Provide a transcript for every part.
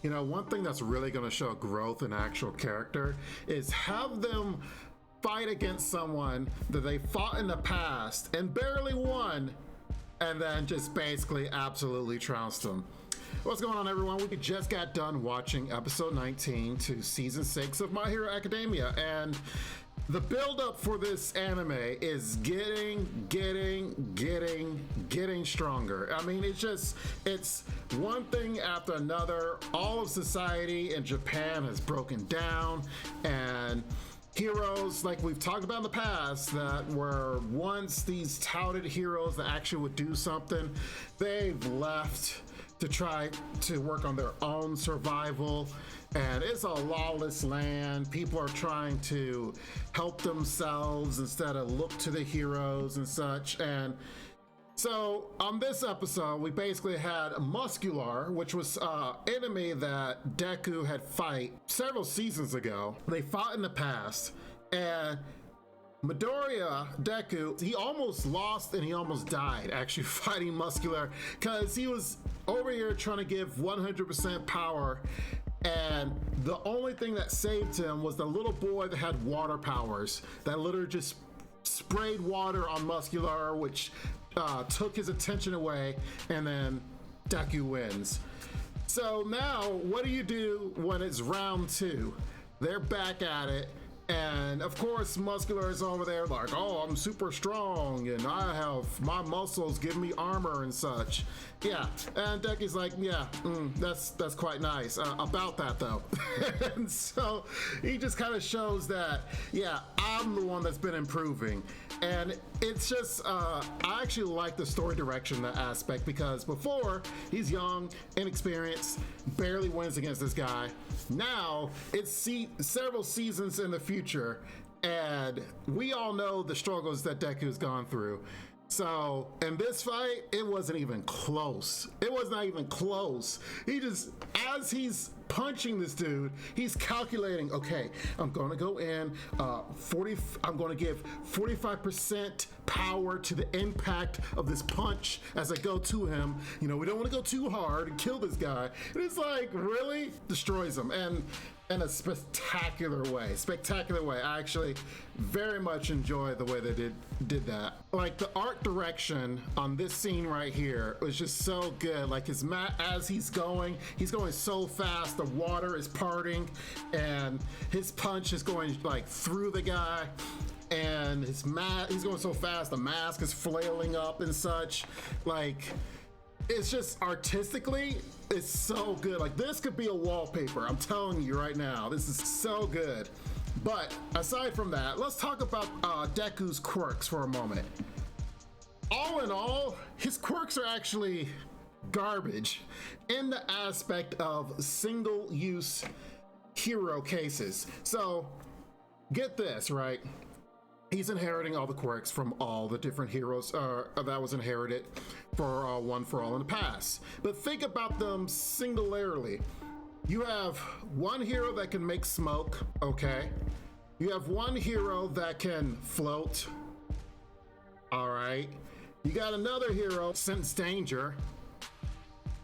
You know, one thing that's really going to show growth in actual character is have them fight against someone that they fought in the past and barely won, and then just basically absolutely trounced them. What's going on, everyone? We just got done watching episode 19 to season 6 of My Hero Academia, and the build-up for this anime is getting stronger. I mean, it's one thing after another. All of society in Japan has broken down, and heroes, like we've talked about in the past, that were once these touted heroes that actually would do something, they've left to try to work on their own survival. And it's a lawless land. People are trying to help themselves instead of look to the heroes and such. And so on this episode, we basically had Muscular, which was an enemy that Deku had fight several seasons ago. They fought in the past, and Midoriya, Deku, he almost lost and he almost died actually fighting Muscular, because he was over here trying to give 100% power, and the only thing that saved him was the little boy that had water powers that literally just sprayed water on Muscular, which took his attention away, and then Deku wins. So now, what do you do when it's round 2? They're back at it, and of course Muscular is over there like, oh, I'm super strong and I have my muscles give me armor and such. Yeah, and Deku's like, yeah, that's quite nice. About that though. And so he just kind of shows that, yeah, I'm the one that's been improving. And it's just, I actually like the story direction, that aspect, because before, he's young, inexperienced, barely wins against this guy. Now, it's several seasons in the future, and we all know the struggles that Deku's gone through. So, in this fight, it wasn't even close. It was not even close. He just, as he's punching this dude, he's calculating, okay, I'm going to go in, I'm going to give 45% power to the impact of this punch as I go to him. You know, we don't want to go too hard and kill this guy. And it's like, really? Destroys him. And in a spectacular way. I actually very much enjoy the way they did that. Like, the art direction on this scene right here was just so good. Like, as he's going so fast, the water is parting, and his punch is going like through the guy, and he's going so fast, the mask is flailing up and such. Like, it's just artistically, it's so good. Like, this could be a wallpaper, I'm telling you right now. This is so good. But aside from that, let's talk about Deku's quirks for a moment. All in all, his quirks are actually garbage in the aspect of single-use hero cases. So get this, right? He's inheriting all the quirks from all the different heroes that was inherited for One for All in the past. But think about them singularly. You have one hero that can make smoke, okay? You have one hero that can float, all right? You got another hero, sense danger,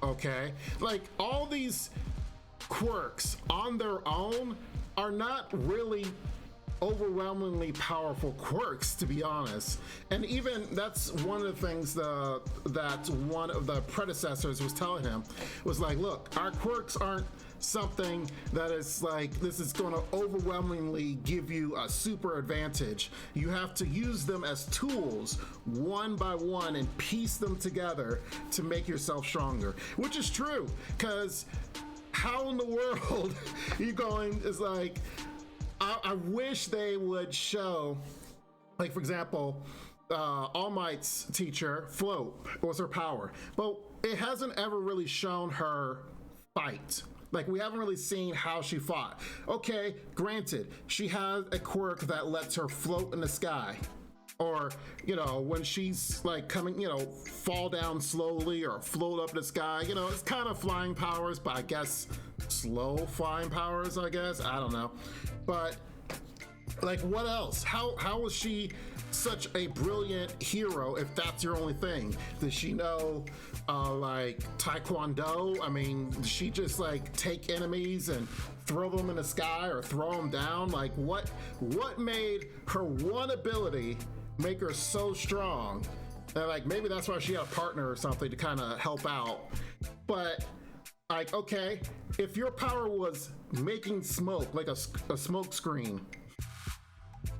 okay? Like, all these quirks on their own are not really overwhelmingly powerful quirks, to be honest. And even that's one of the things that one of the predecessors was telling him, was like, look, our quirks aren't something that is like, this is going to overwhelmingly give you a super advantage. You have to use them as tools one by one and piece them together to make yourself stronger, which is true, because how in the world you going is like, I wish they would show, like, for example, All Might's teacher, Float, was her power, but it hasn't ever really shown her fight. Like, we haven't really seen how she fought. Okay, granted, she has a quirk that lets her float in the sky. Or, you know, when she's like coming, you know, fall down slowly or float up in the sky, you know, it's kind of flying powers, but I guess slow flying powers, I guess. I don't know. But like, what else? How was she such a brilliant hero if that's your only thing? Does she know like Taekwondo? I mean, does she just like take enemies and throw them in the sky or throw them down? Like what made her one ability make her so strong? And like maybe that's why she had a partner or something to kind of help out. But like, okay, if your power was making smoke, like a smoke screen,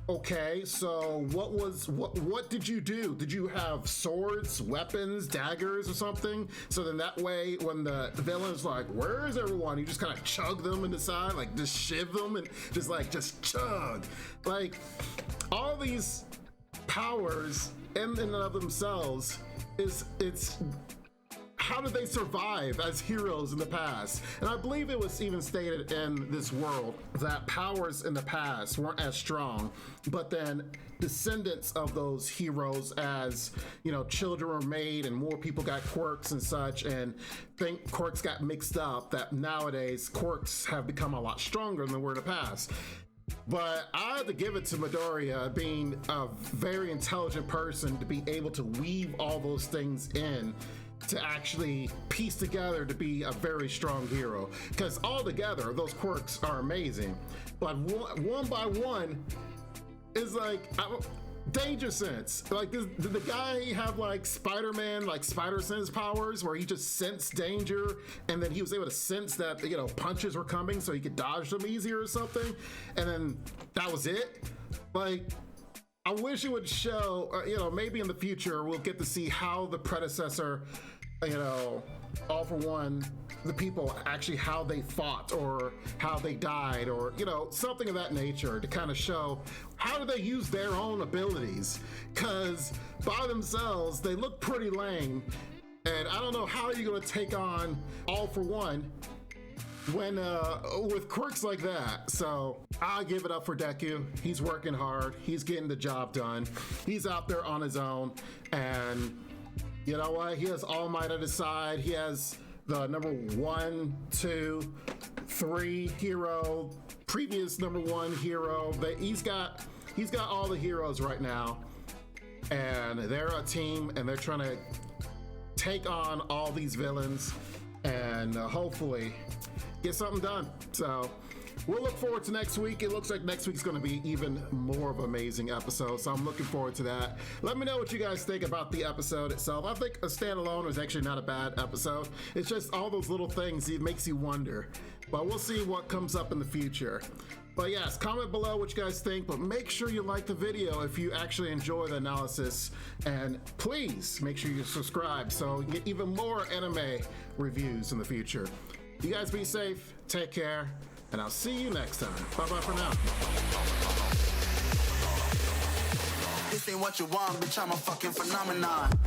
okay, so what did you do? Did you have swords, weapons, daggers, or something? So then that way, when the villain's like, "Where is everyone?" you just kind of chug them in the side, like just shiv them and just chug. Like all these powers in and of themselves it's how did they survive as heroes in the past? And I believe it was even stated in this world that powers in the past weren't as strong, but then descendants of those heroes, as you know, children were made and more people got quirks and such, and think quirks got mixed up, that nowadays quirks have become a lot stronger than they were in the past. But I have to give it to Midoriya, being a very intelligent person, to be able to weave all those things in to actually piece together to be a very strong hero. Because all together, those quirks are amazing. But one by one is like, danger sense. Like, did the guy have like Spider-Man, like spider sense powers, where he just sensed danger and then he was able to sense that, you know, punches were coming so he could dodge them easier or something? And then that was it? Like, I wish it would show, you know, maybe in the future we'll get to see how the predecessor, you know, All For One, the people actually how they fought or how they died, or, you know, something of that nature, to kind of show how do they use their own abilities, because by themselves they look pretty lame, and I don't know how you're going to take on All For One when with quirks like that. So I'll give it up for Deku. He's working hard, he's getting the job done, he's out there on his own, and you know what, he has All Might at his side. He has the number 1, 2, 3 hero, previous number 1 hero. He's got all the heroes right now, and they're a team, and they're trying to take on all these villains and hopefully get something done. So we'll look forward to next week. It looks like next week's going to be even more of an amazing episode, so I'm looking forward to that. Let me know what you guys think about the episode itself. I think a standalone was actually not a bad episode. It's just all those little things, it makes you wonder. But we'll see what comes up in the future. But yes, comment below what you guys think, but make sure you like the video if you actually enjoy the analysis, and please make sure you subscribe so you get even more anime reviews in the future. You guys be safe, take care, and I'll see you next time. Bye-bye for now. This ain't what you want, bitch, I'm a fucking phenomenon.